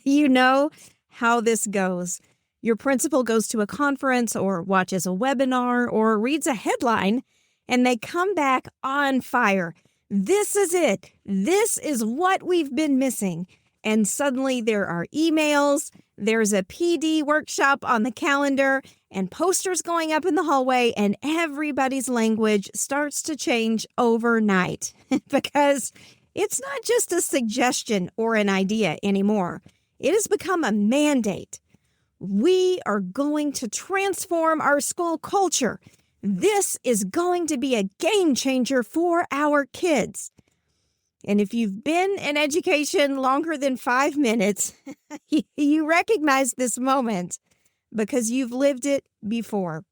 You know how this goes. Your principal goes to a conference or watches a webinar or reads a headline, and they come back on fire. This is it. This is what we've been missing. And suddenly there are emails, there's a PD workshop on the calendar, and posters going up in the hallway, and everybody's language starts to change overnight because it's not just a suggestion or an idea anymore. It has become a mandate. We are going to transform our school culture. This is going to be a game changer for our kids. And if you've been in education longer than 5 minutes, you recognize this moment because you've lived it before.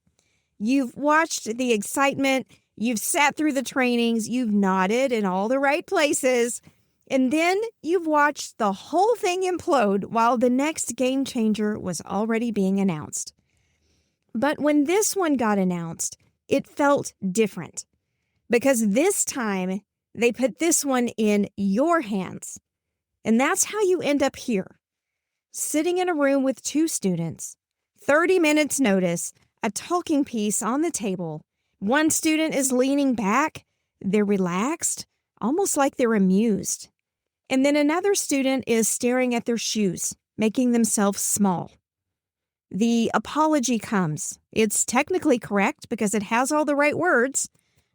You've watched the excitement, you've sat through the trainings, you've nodded in all the right places, and then you've watched the whole thing implode while the next game changer was already being announced. But when this one got announced, it felt different because this time they put this one in your hands. And that's how you end up here, sitting in a room with 2 students, 30 minutes notice, a talking piece on the table. One student is leaning back, they're relaxed, almost like they're amused. And then another student is staring at their shoes, making themselves small. The apology comes. It's technically correct because it has all the right words.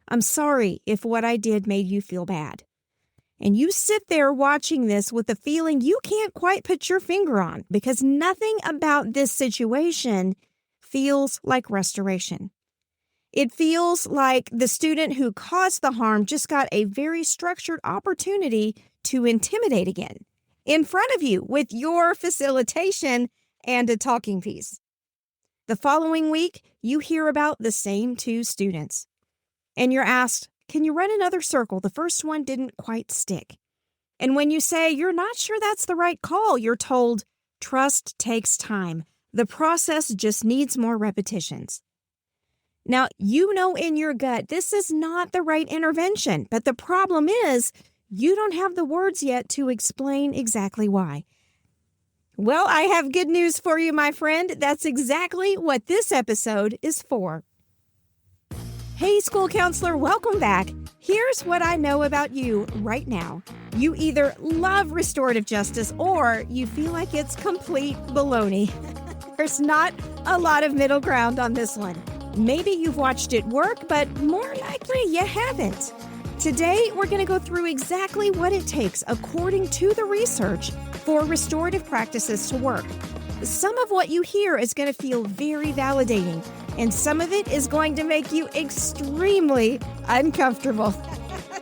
I'm sorry if what I did made you feel bad. And you sit there watching this with a feeling you can't quite put your finger on because nothing about this situation feels like restoration. It feels like the student who caused the harm just got a very structured opportunity to intimidate again in front of you with your facilitation and a talking piece. The following week, you hear about the same 2 students. And you're asked, can you run another circle? The first one didn't quite stick. And when you say you're not sure that's the right call, you're told, trust takes time. The process just needs more repetitions. Now, you know in your gut, this is not the right intervention, but the problem is you don't have the words yet to explain exactly why. Well, I have good news for you, my friend. That's exactly what this episode is for. Hey, school counselor, welcome back. Here's what I know about you right now. You either love restorative justice or you feel like it's complete baloney. There's not a lot of middle ground on this one. Maybe you've watched it work, but more likely you haven't. Today, we're going to go through exactly what it takes, according to the research, for restorative practices to work. Some of what you hear is going to feel very validating, and some of it is going to make you extremely uncomfortable.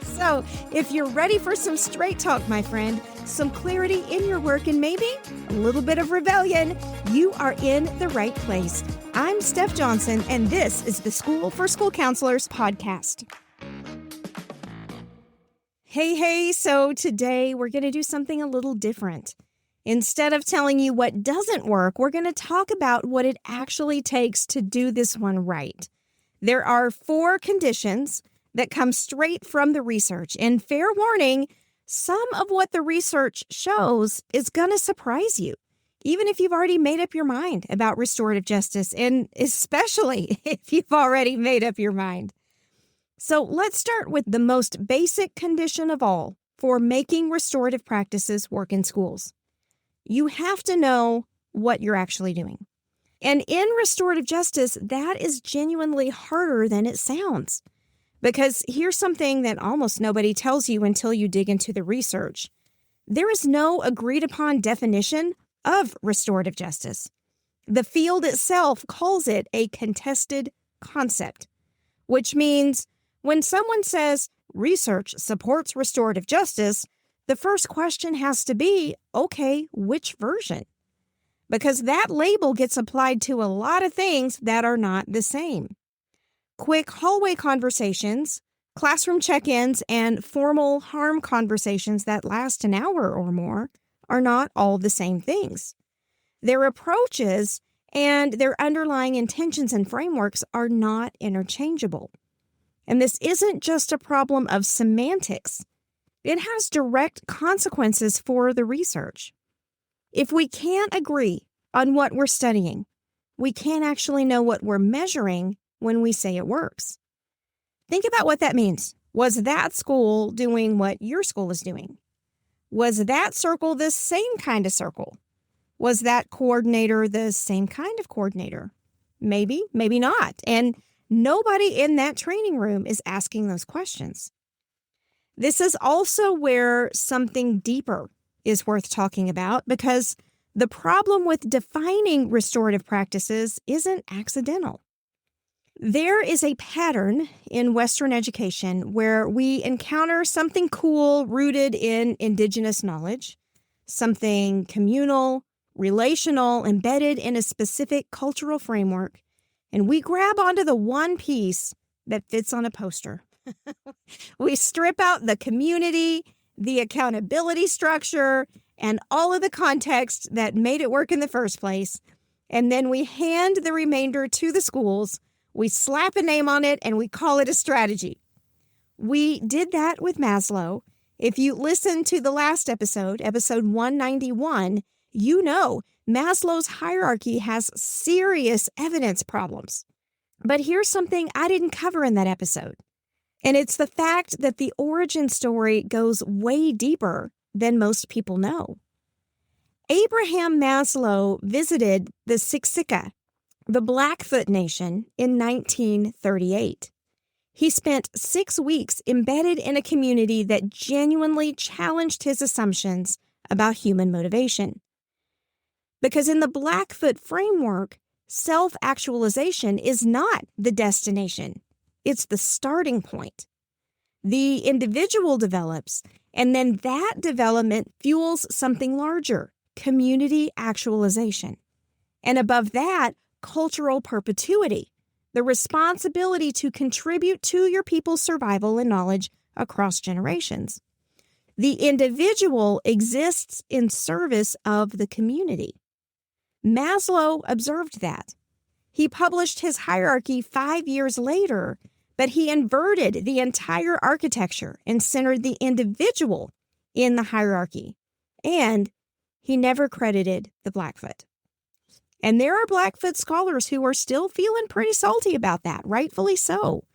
So, if you're ready for some straight talk, my friend, some clarity in your work, and maybe a little bit of rebellion, you are in the right place. I'm Steph Johnson, and this is the School for School Counselors podcast. Hey, so today we're going to do something a little different. Instead of telling you what doesn't work, we're going to talk about what it actually takes to do this one right. There are 4 conditions that come straight from the research. And fair warning, some of what the research shows is going to surprise you, even if you've already made up your mind about restorative justice, and especially if you've already made up your mind. So let's start with the most basic condition of all for making restorative practices work in schools. You have to know what you're actually doing. And in restorative justice, that is genuinely harder than it sounds. Because here's something that almost nobody tells you until you dig into the research. There is no agreed upon definition of restorative justice. The field itself calls it a contested concept, which means when someone says research supports restorative justice, the first question has to be, okay, which version? Because that label gets applied to a lot of things that are not the same. Quick hallway conversations, classroom check-ins, and formal harm conversations that last an hour or more are not all the same things. Their approaches and their underlying intentions and frameworks are not interchangeable. And this isn't just a problem of semantics. It has direct consequences for the research. If we can't agree on what we're studying, we can't actually know what we're measuring when we say it works. Think about what that means. Was that school doing what your school is doing? Was that circle the same kind of circle? Was that coordinator the same kind of coordinator? Maybe, maybe not. And nobody in that training room is asking those questions. This is also where something deeper is worth talking about, because the problem with defining restorative practices isn't accidental. There is a pattern in Western education where we encounter something cool rooted in indigenous knowledge, something communal, relational, embedded in a specific cultural framework, and we grab onto the one piece that fits on a poster. We strip out the community, the accountability structure, and all of the context that made it work in the first place, and then we hand the remainder to the schools. We slap a name on it, and we call it a strategy. We did that with Maslow. If you listen to the last episode, episode 191, you know Maslow's hierarchy has serious evidence problems. But here's something I didn't cover in that episode. And it's the fact that the origin story goes way deeper than most people know. Abraham Maslow visited the Siksika, the Blackfoot Nation, in 1938. He spent 6 weeks embedded in a community that genuinely challenged his assumptions about human motivation. Because in the Blackfoot framework, self-actualization is not the destination. It's the starting point. The individual develops, and then that development fuels something larger, community actualization. And above that, cultural perpetuity, the responsibility to contribute to your people's survival and knowledge across generations. The individual exists in service of the community. Maslow observed that. He published his hierarchy 5 years later, but he inverted the entire architecture and centered the individual in the hierarchy. And he never credited the Blackfoot. And there are Blackfoot scholars who are still feeling pretty salty about that, rightfully so.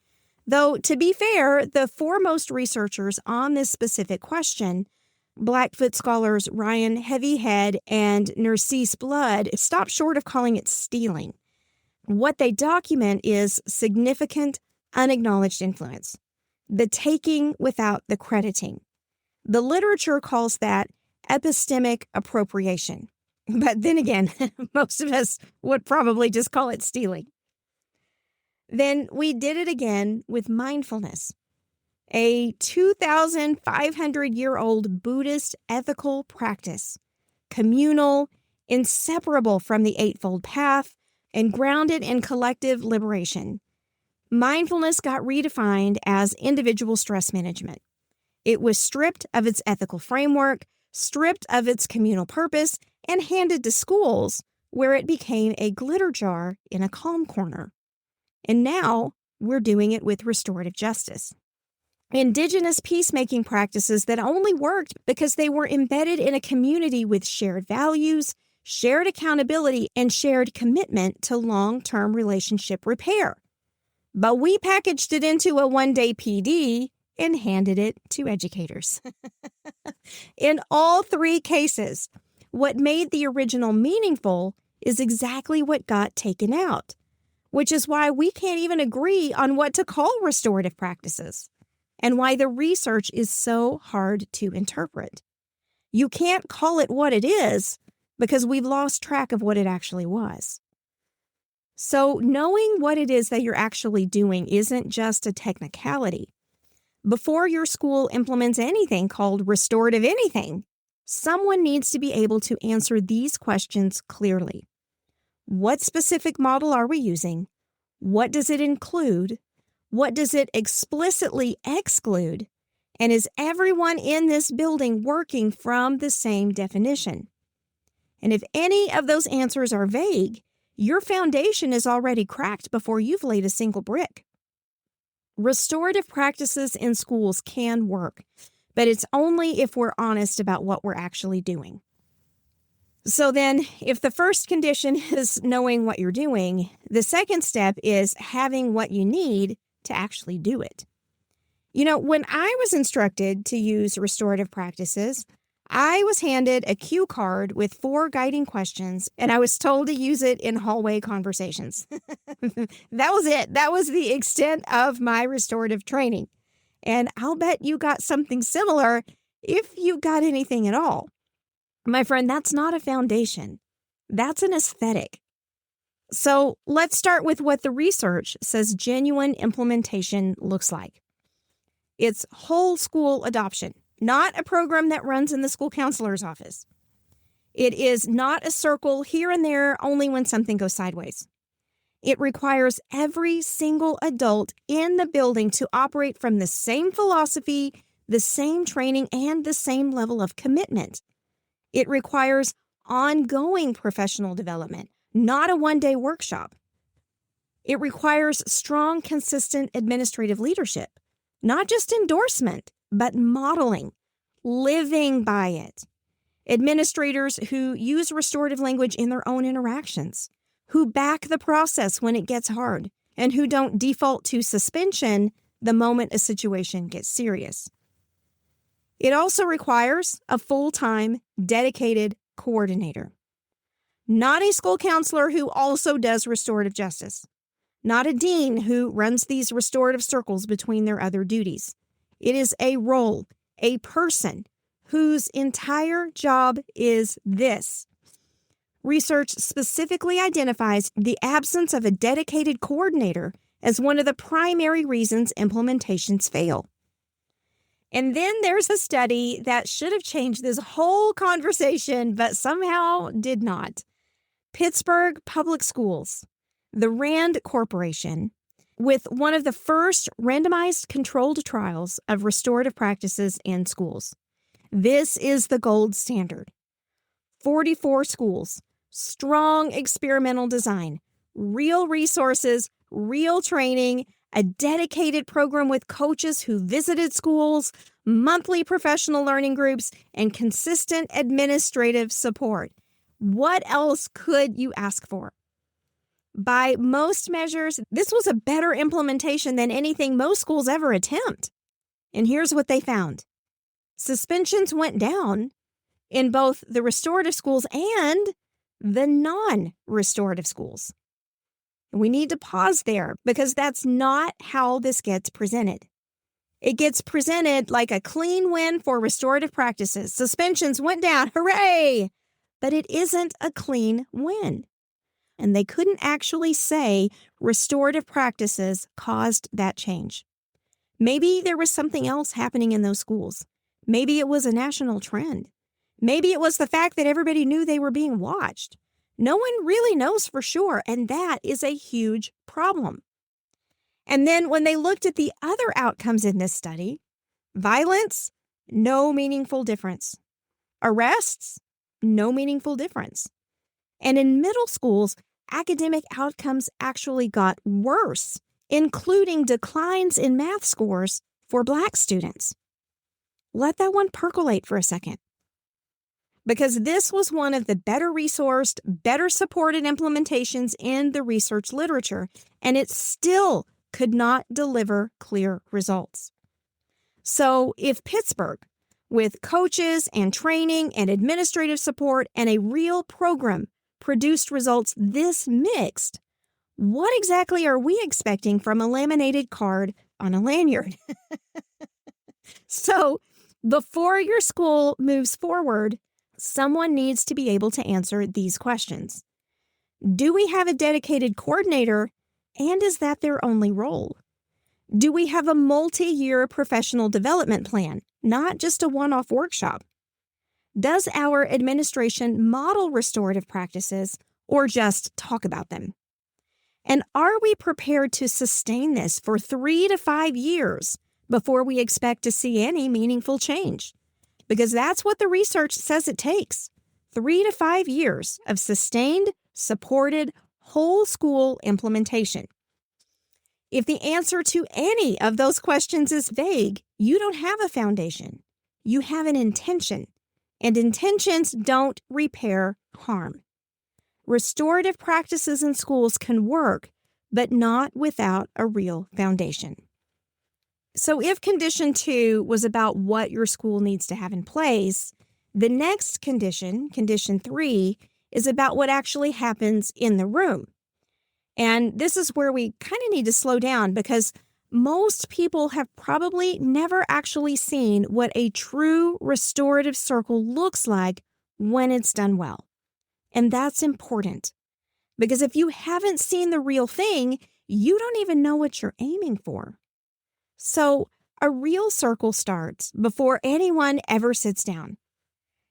Though, to be fair, the foremost researchers on this specific question, Blackfoot scholars Ryan Heavyhead and Narcisse Blood, stop short of calling it stealing. What they document is significant, unacknowledged influence, the taking without the crediting. The literature calls that epistemic appropriation. But then again, most of us would probably just call it stealing. Then we did it again with mindfulness, a 2,500-year-old Buddhist ethical practice, communal, inseparable from the Eightfold Path, and grounded in collective liberation. Mindfulness got redefined as individual stress management. It was stripped of its ethical framework, stripped of its communal purpose, and handed to schools, where it became a glitter jar in a calm corner. And now we're doing it with restorative justice. Indigenous peacemaking practices that only worked because they were embedded in a community with shared values, shared accountability, and shared commitment to long-term relationship repair. But we packaged it into a one-day PD and handed it to educators. In all 3 cases, what made the original meaningful is exactly what got taken out, which is why we can't even agree on what to call restorative practices, and why the research is so hard to interpret. You can't call it what it is because we've lost track of what it actually was. So knowing what it is that you're actually doing isn't just a technicality. Before your school implements anything called restorative anything, someone needs to be able to answer these questions clearly. What specific model are we using? What does it include? What does it explicitly exclude? And is everyone in this building working from the same definition? And if any of those answers are vague, your foundation is already cracked before you've laid a single brick. Restorative practices in schools can work, but it's only if we're honest about what we're actually doing. So then, if the first condition is knowing what you're doing, the second step is having what you need to actually do it. When I was instructed to use restorative practices, I was handed a cue card with 4 guiding questions, and I was told to use it in hallway conversations. That was it. That was the extent of my restorative training. And I'll bet you got something similar if you got anything at all. My friend, that's not a foundation. That's an aesthetic. So let's start with what the research says genuine implementation looks like. It's whole school adoption, not a program that runs in the school counselor's office. It is not a circle here and there only when something goes sideways. It requires every single adult in the building to operate from the same philosophy, the same training, and the same level of commitment. It requires ongoing professional development, not a one-day workshop. It requires strong, consistent administrative leadership, not just endorsement, but modeling, living by it. Administrators who use restorative language in their own interactions, who back the process when it gets hard, and who don't default to suspension the moment a situation gets serious. It also requires a full-time, dedicated coordinator. Not a school counselor who also does restorative justice. Not a dean who runs these restorative circles between their other duties. It is a role, a person whose entire job is this. Research specifically identifies the absence of a dedicated coordinator as one of the primary reasons implementations fail. And then there's a study that should have changed this whole conversation, but somehow did not. Pittsburgh Public Schools, the Rand Corporation, with one of the first randomized controlled trials of restorative practices in schools. This is the gold standard. 44 schools, strong experimental design, real resources, real training, a dedicated program with coaches who visited schools, monthly professional learning groups, and consistent administrative support. What else could you ask for? By most measures, this was a better implementation than anything most schools ever attempt. And here's what they found. Suspensions went down in both the restorative schools and the non-restorative schools. We need to pause there because that's not how this gets presented. It gets presented like a clean win for restorative practices. Suspensions went down, hooray! But it isn't a clean win. And they couldn't actually say restorative practices caused that change. Maybe there was something else happening in those schools. Maybe it was a national trend. Maybe it was the fact that everybody knew they were being watched. No one really knows for sure, and that is a huge problem. And then when they looked at the other outcomes in this study, violence, no meaningful difference. Arrests, no meaningful difference. And in middle schools, academic outcomes actually got worse, including declines in math scores for Black students. Let that one percolate for a second. Because this was one of the better resourced, better supported implementations in the research literature, and it still could not deliver clear results. So if Pittsburgh, with coaches and training and administrative support and a real program, produced results this mixed, what exactly are we expecting from a laminated card on a lanyard? So before your school moves forward, someone needs to be able to answer these questions. Do we have a dedicated coordinator, and is that their only role? Do we have a multi-year professional development plan, not just a one-off workshop? Does our administration model restorative practices or just talk about them? And are we prepared to sustain this for 3 to 5 years before we expect to see any meaningful change? Because that's what the research says it takes. 3 to 5 years of sustained, supported, whole school implementation. If the answer to any of those questions is vague, you don't have a foundation. You have an intention. and intentions don't repair harm. Restorative practices in schools can work, but not without a real foundation. So if condition 2 was about what your school needs to have in place, the next condition, condition 3, is about what actually happens in the room. And this is where we kind of need to slow down because most people have probably never actually seen what a true restorative circle looks like when it's done well. And that's important because if you haven't seen the real thing, you don't even know what you're aiming for. So a real circle starts before anyone ever sits down.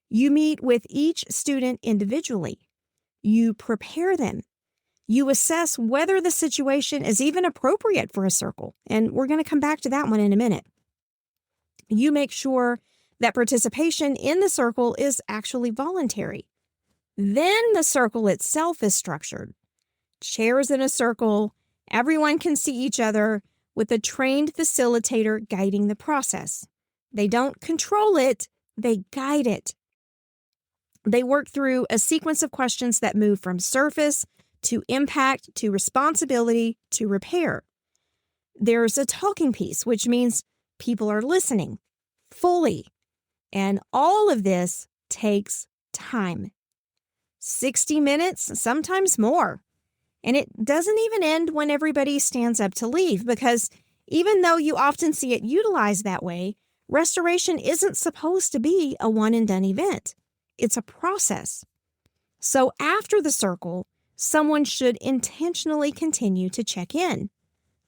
You meet with each student individually. You prepare them. You assess whether the situation is even appropriate for a circle, and we're going to come back to that one in a minute. You make sure that participation in the circle is actually voluntary. Then the circle itself is structured. Chairs in a circle, everyone can see each other with a trained facilitator guiding the process. They don't control it, they guide it. They work through a sequence of questions that move from surface to impact, to responsibility, to repair. There's a talking piece, which means people are listening fully. And all of this takes time. 60 minutes, sometimes more. And it doesn't even end when everybody stands up to leave because even though you often see it utilized that way, restoration isn't supposed to be a one-and-done event. It's a process. So after the circle, someone should intentionally continue to check in.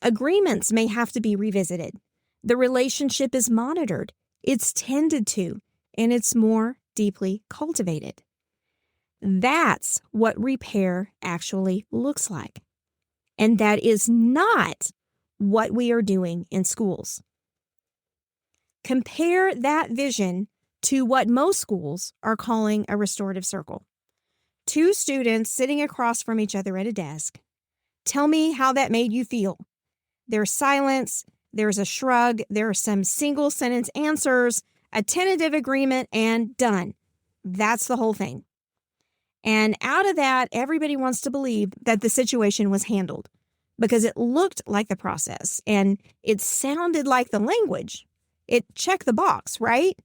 Agreements may have to be revisited. The relationship is monitored, it's tended to, and it's more deeply cultivated. That's what repair actually looks like. And that is not what we are doing in schools. Compare that vision to what most schools are calling a restorative circle. 2 students sitting across from each other at a desk. Tell me how that made you feel. There's silence, there's a shrug, there are some single sentence answers, a tentative agreement, and done. That's the whole thing. And out of that, everybody wants to believe that the situation was handled because it looked like the process and it sounded like the language. It checked the box, right?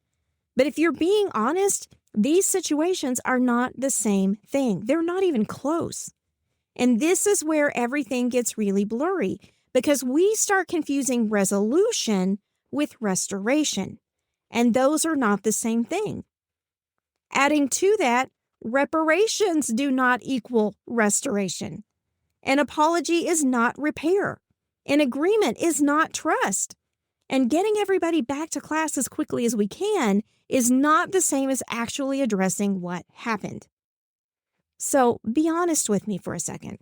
But if you're being honest, these situations are not the same thing. They're not even close. And this is where everything gets really blurry because we start confusing resolution with restoration. And those are not the same thing. Adding to that, reparations do not equal restoration. An apology is not repair. An agreement is not trust. And getting everybody back to class as quickly as we can is not the same as actually addressing what happened. So be honest with me for a second.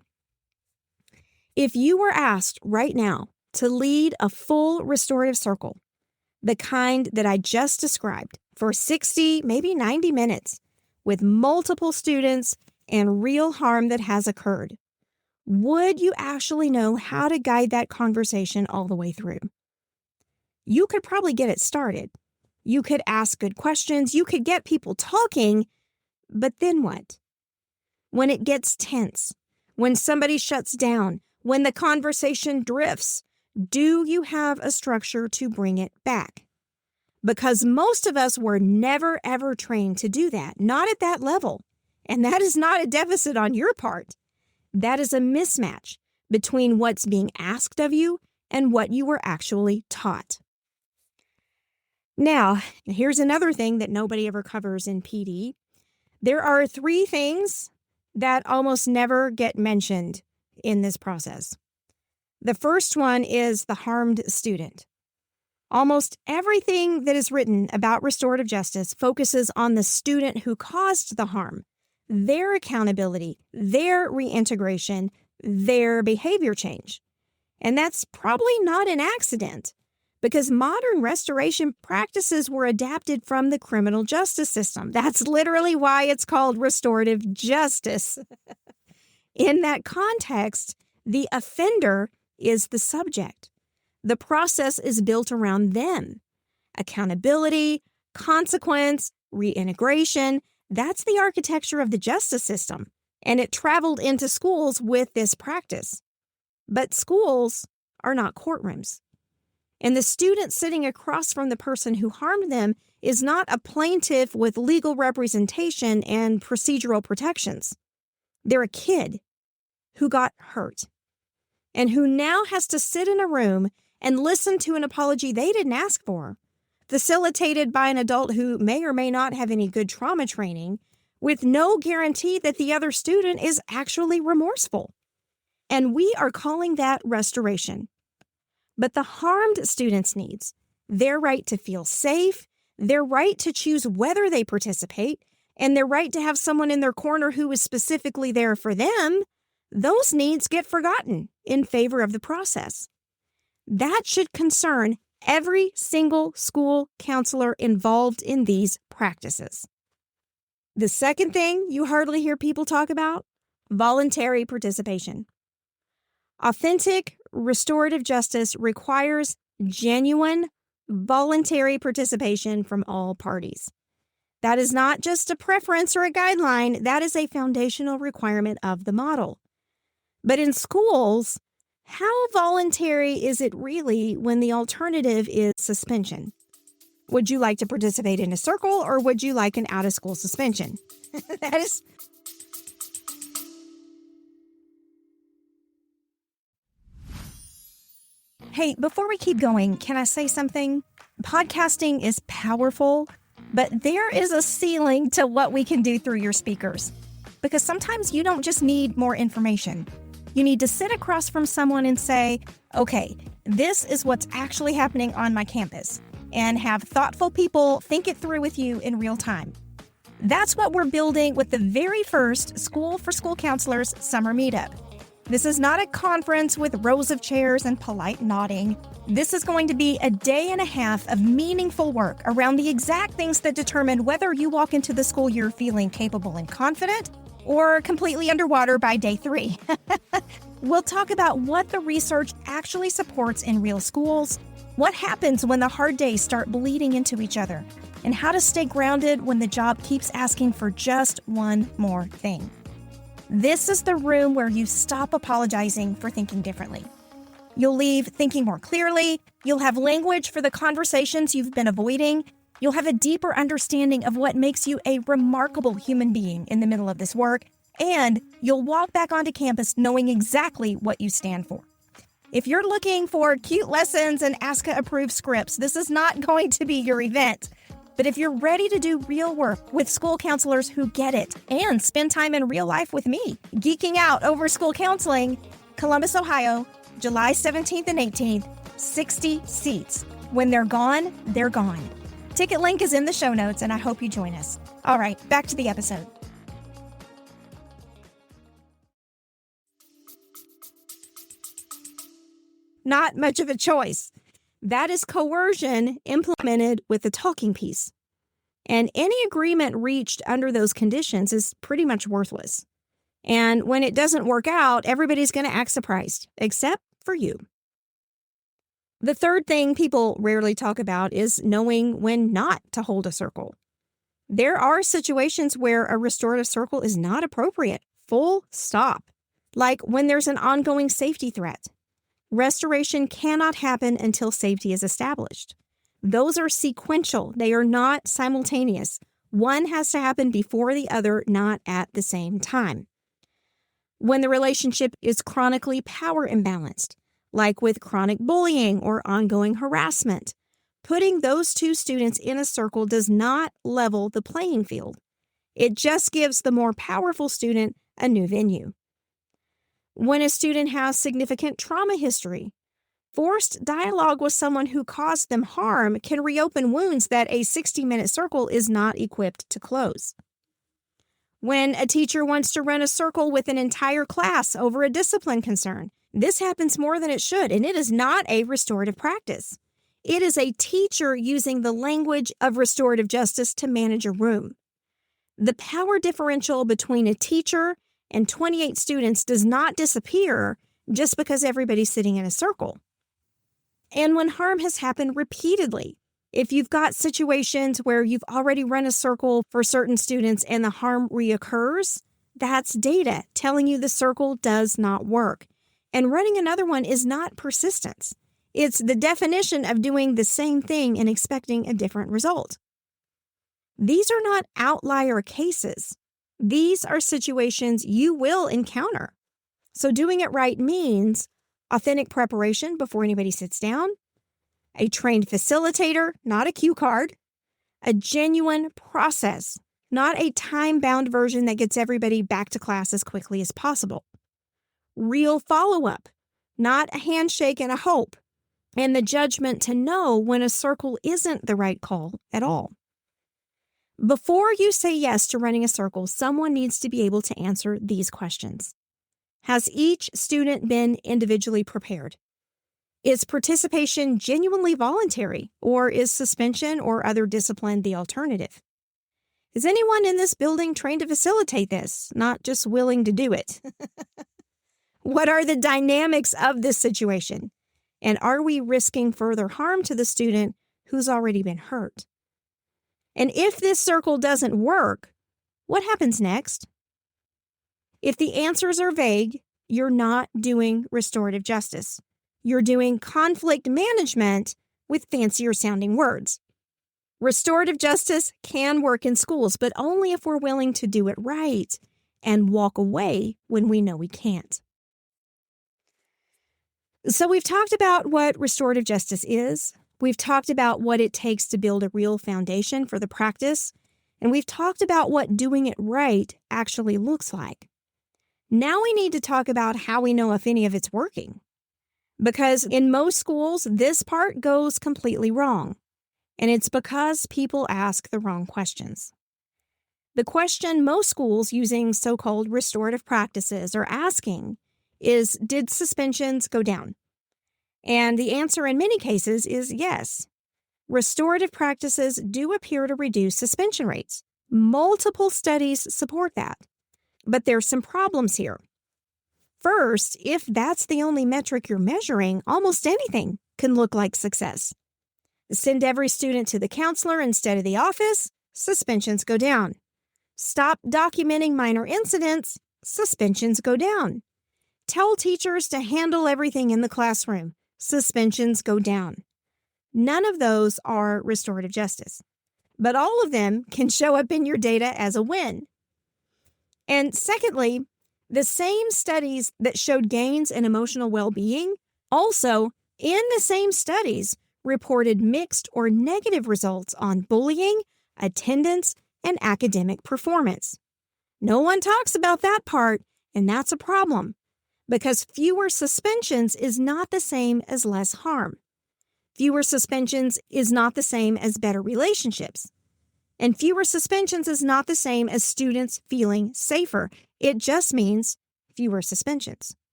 If you were asked right now to lead a full restorative circle, the kind that I just described, for 60, maybe 90 minutes, with multiple students and real harm that has occurred, would you actually know how to guide that conversation all the way through? You could probably get it started. You could ask good questions. You could get people talking. But then what? When it gets tense, when somebody shuts down, when the conversation drifts, do you have a structure to bring it back? Because most of us were never, ever trained to do that, not at that level. And that is not a deficit on your part. That is a mismatch between what's being asked of you and what you were actually taught. Now, here's another thing that nobody ever covers in PD. There are 3 things that almost never get mentioned in this process. The first one is the harmed student. Almost everything that is written about restorative justice focuses on the student who caused the harm, their accountability, their reintegration, their behavior change. And that's probably not an accident because modern restoration practices were adapted from the criminal justice system. That's literally why it's called restorative justice. In that context, the offender is the subject. The process is built around them. Accountability, consequence, reintegration. That's the architecture of the justice system, and it traveled into schools with this practice. But schools are not courtrooms. And the student sitting across from the person who harmed them is not a plaintiff with legal representation and procedural protections. They're a kid who got hurt and who now has to sit in a room and listen to an apology they didn't ask for, facilitated by an adult who may or may not have any good trauma training, with no guarantee that the other student is actually remorseful. And we are calling that restoration. But the harmed student's needs, their right to feel safe, their right to choose whether they participate, and their right to have someone in their corner who is specifically there for them, those needs get forgotten in favor of the process. That should concern every single school counselor involved in these practices. The second thing you hardly hear people talk about, voluntary participation. Authentic restorative justice requires genuine, voluntary participation from all parties. That is not just a preference or a guideline, that is a foundational requirement of the model. But in schools, how voluntary is it really when the alternative is suspension? Would you like to participate in a circle, or would you like an out-of-school suspension? That is... Hey, before we keep going, can I say something? Podcasting is powerful, but there is a ceiling to what we can do through your speakers. Because sometimes you don't just need more information. You need to sit across from someone and say, okay, this is what's actually happening on my campus, and have thoughtful people think it through with you in real time. That's what we're building with the very first School for School Counselors Summer Meetup. This is not a conference with rows of chairs and polite nodding. This is going to be a day and a half of meaningful work around the exact things that determine whether you walk into the school year feeling capable and confident or completely underwater by day 3. We'll talk about what the research actually supports in real schools, what happens when the hard days start bleeding into each other, and how to stay grounded when the job keeps asking for just one more thing. This is the room where you stop apologizing for thinking differently. You'll leave thinking more clearly, you'll have language for the conversations you've been avoiding, you'll have a deeper understanding of what makes you a remarkable human being in the middle of this work, and you'll walk back onto campus knowing exactly what you stand for. If you're looking for cute lessons and ASCA-approved scripts, this is not going to be your event. But if you're ready to do real work with school counselors who get it and spend time in real life with me, geeking out over school counseling, Columbus, Ohio, July 17th and 18th, 60 seats. When they're gone, they're gone. Ticket link is in the show notes, and I hope you join us. All right, back to the episode. Not much of a choice. That is coercion implemented with a talking piece. And any agreement reached under those conditions is pretty much worthless. And when it doesn't work out, everybody's going to act surprised, except for you. The third thing people rarely talk about is knowing when not to hold a circle. There are situations where a restorative circle is not appropriate, full stop. Like when there's an ongoing safety threat. Restoration cannot happen until safety is established. Those are sequential. They are not simultaneous. One has to happen before the other, not at the same time. When the relationship is chronically power imbalanced, like with chronic bullying or ongoing harassment, putting those two students in a circle does not level the playing field. It just gives the more powerful student a new venue. When a student has significant trauma history, forced dialogue with someone who caused them harm can reopen wounds that a 60-minute circle is not equipped to close. When a teacher wants to run a circle with an entire class over a discipline concern, this happens more than it should, and it is not a restorative practice. It is a teacher using the language of restorative justice to manage a room. The power differential between a teacher and 28 students does not disappear just because everybody's sitting in a circle. And when harm has happened repeatedly, If you've got situations where you've already run a circle for certain students and the harm reoccurs, that's data telling you the circle does not work. And running another one is not persistence. It's the definition of doing the same thing and expecting a different result. These are not outlier cases. These are situations you will encounter. So doing it right means authentic preparation before anybody sits down, a trained facilitator, not a cue card, a genuine process, not a time-bound version that gets everybody back to class as quickly as possible, real follow-up, not a handshake and a hope, and the judgment to know when a circle isn't the right call at all. Before you say yes to running a circle, someone needs to be able to answer these questions. Has each student been individually prepared? Is participation genuinely voluntary, or is suspension or other discipline the alternative? Is anyone in this building trained to facilitate this, not just willing to do it? What are the dynamics of this situation? And are we risking further harm to the student who's already been hurt? And if this circle doesn't work, what happens next? If the answers are vague, you're not doing restorative justice. You're doing conflict management with fancier sounding words. Restorative justice can work in schools, but only if we're willing to do it right and walk away when we know we can't. So we've talked about what restorative justice is. We've talked about what it takes to build a real foundation for the practice. And we've talked about what doing it right actually looks like. Now we need to talk about how we know if any of it's working. Because in most schools, this part goes completely wrong. And it's because people ask the wrong questions. The question most schools using so-called restorative practices are asking is, did suspensions go down? And the answer in many cases is yes. Restorative practices do appear to reduce suspension rates. Multiple studies support that. But there's some problems here. First, if that's the only metric you're measuring, almost anything can look like success. Send every student to the counselor instead of the office, suspensions go down. Stop documenting minor incidents, suspensions go down. Tell teachers to handle everything in the classroom, suspensions go down. None of those are restorative justice, but all of them can show up in your data as a win. And secondly, the same studies that showed gains in emotional well-being also, in the same studies, reported mixed or negative results on bullying, attendance, and academic performance. No one talks about that part, and that's a problem, because fewer suspensions is not the same as less harm. Fewer suspensions is not the same as better relationships. And fewer suspensions is not the same as students feeling safer. It just means fewer suspensions.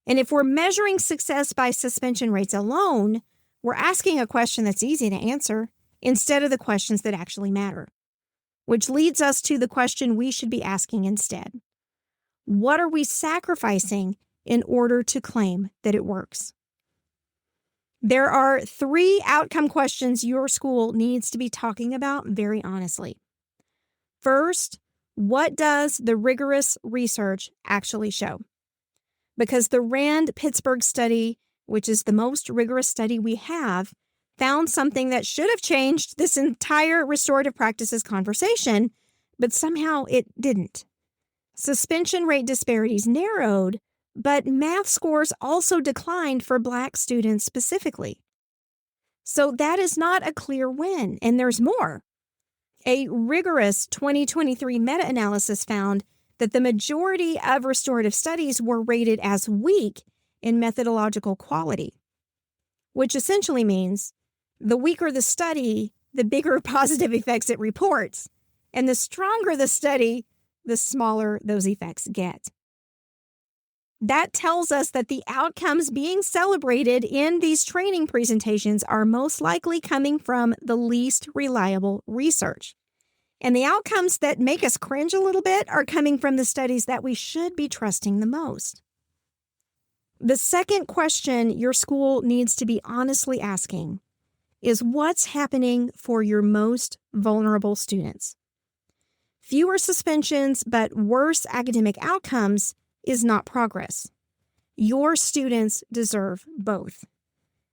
And if we're measuring success by suspension rates alone, we're asking a question that's easy to answer instead of the questions that actually matter, which leads us to the question we should be asking instead. What are we sacrificing in order to claim that it works? There are 3 outcome questions your school needs to be talking about very honestly. First, what does the rigorous research actually show? Because the Rand-Pittsburgh study, which is the most rigorous study we have, found something that should have changed this entire restorative practices conversation, but somehow it didn't. Suspension rate disparities narrowed, but math scores also declined for Black students specifically. So that is not a clear win, and there's more. A rigorous 2023 meta-analysis found that the majority of restorative studies were rated as weak in methodological quality, which essentially means the weaker the study, the bigger positive effects it reports, and the stronger the study, the smaller those effects get. That tells us that the outcomes being celebrated in these training presentations are most likely coming from the least reliable research. And the outcomes that make us cringe a little bit are coming from the studies that we should be trusting the most. The second question your school needs to be honestly asking is what's happening for your most vulnerable students. Fewer suspensions but worse academic outcomes is not progress. Your students deserve both.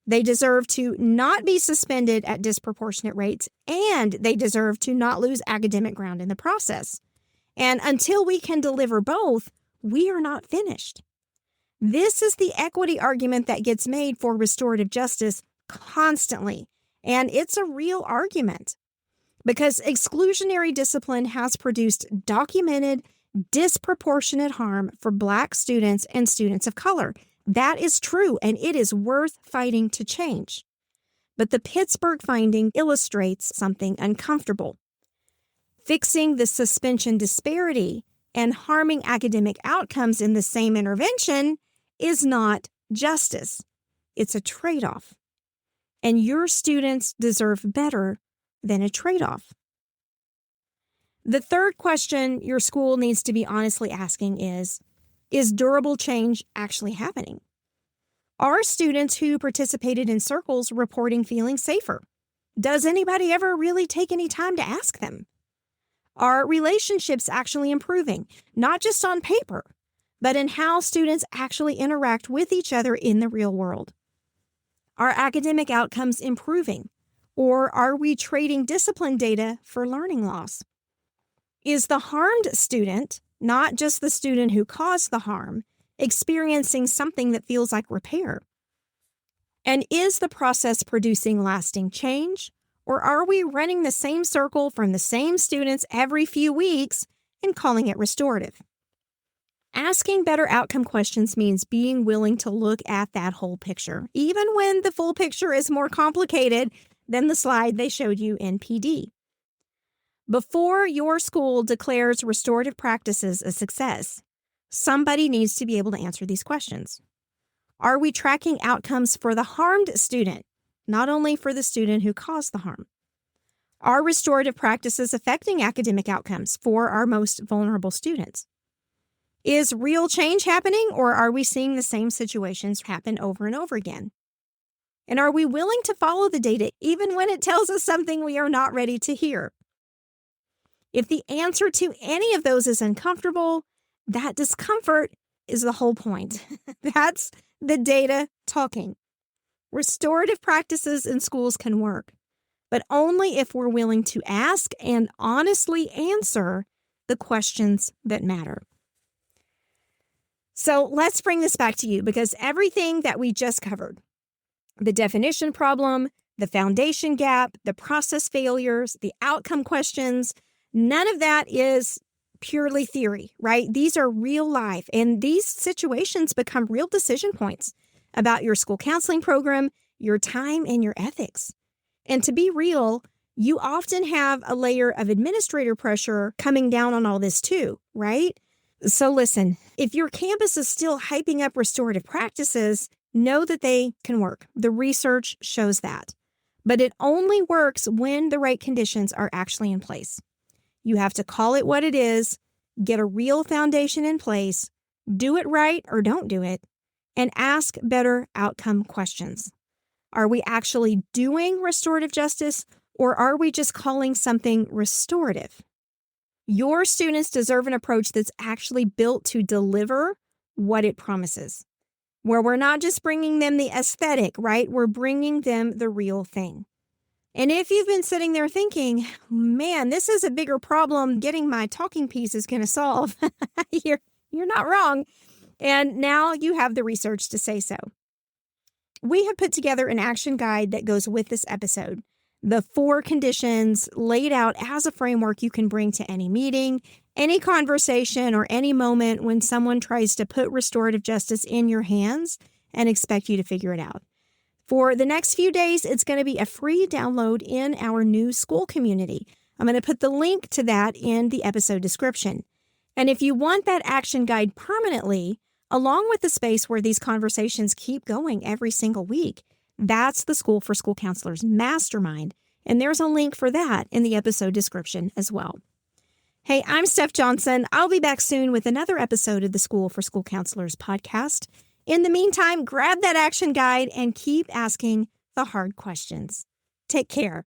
They deserve to not be suspended at disproportionate rates, and they deserve to not lose academic ground in the process. And until we can deliver both, we are not finished. This is the equity argument that gets made for restorative justice constantly, and it's a real argument because exclusionary discipline has produced documented disproportionate harm for Black students and students of color. That is true, and it is worth fighting to change. But the Pittsburgh finding illustrates something uncomfortable. Fixing the suspension disparity and harming academic outcomes in the same intervention is not justice. It's a trade-off. And your students deserve better than a trade-off. The third question your school needs to be honestly asking is durable change actually happening? Are students who participated in circles reporting feeling safer? Does anybody ever really take any time to ask them? Are relationships actually improving, not just on paper, but in how students actually interact with each other in the real world? Are academic outcomes improving, or are we trading discipline data for learning loss? Is the harmed student, not just the student who caused the harm, experiencing something that feels like repair? And is the process producing lasting change, or are we running the same circle from the same students every few weeks and calling it restorative? Asking better outcome questions means being willing to look at that whole picture, even when the full picture is more complicated than the slide they showed you in PD. Before your school declares restorative practices a success, somebody needs to be able to answer these questions. Are we tracking outcomes for the harmed student, not only for the student who caused the harm? Are restorative practices affecting academic outcomes for our most vulnerable students? Is real change happening, or are we seeing the same situations happen over and over again? And are we willing to follow the data even when it tells us something we are not ready to hear? If the answer to any of those is uncomfortable, that discomfort is the whole point. That's the data talking. Restorative practices in schools can work, but only if we're willing to ask and honestly answer the questions that matter. So let's bring this back to you, because everything that we just covered, the definition problem, the foundation gap, the process failures, the outcome questions, none of that is purely theory, right? These are real life, and these situations become real decision points about your school counseling program, your time, and your ethics. And to be real, you often have a layer of administrator pressure coming down on all this too, right? So listen, if your campus is still hyping up restorative practices, know that they can work. The research shows that. But it only works when the right conditions are actually in place. You have to call it what it is, get a real foundation in place, do it right or don't do it, and ask better outcome questions. Are we actually doing restorative justice, or are we just calling something restorative? Your students deserve an approach that's actually built to deliver what it promises, where we're not just bringing them the aesthetic, right? We're bringing them the real thing. And if you've been sitting there thinking, man, this is a bigger problem getting my talking piece is going to solve, you're not wrong. And now you have the research to say so. We have put together an action guide that goes with this episode. The 4 conditions laid out as a framework you can bring to any meeting, any conversation, or any moment when someone tries to put restorative justice in your hands and expect you to figure it out. For the next few days, it's going to be a free download in our new school community. I'm going to put the link to that in the episode description. And if you want that action guide permanently, along with the space where these conversations keep going every single week, that's the School for School Counselors Mastermind. And there's a link for that in the episode description as well. Hey, I'm Steph Johnson. I'll be back soon with another episode of the School for School Counselors podcast. In the meantime, grab that action guide and keep asking the hard questions. Take care.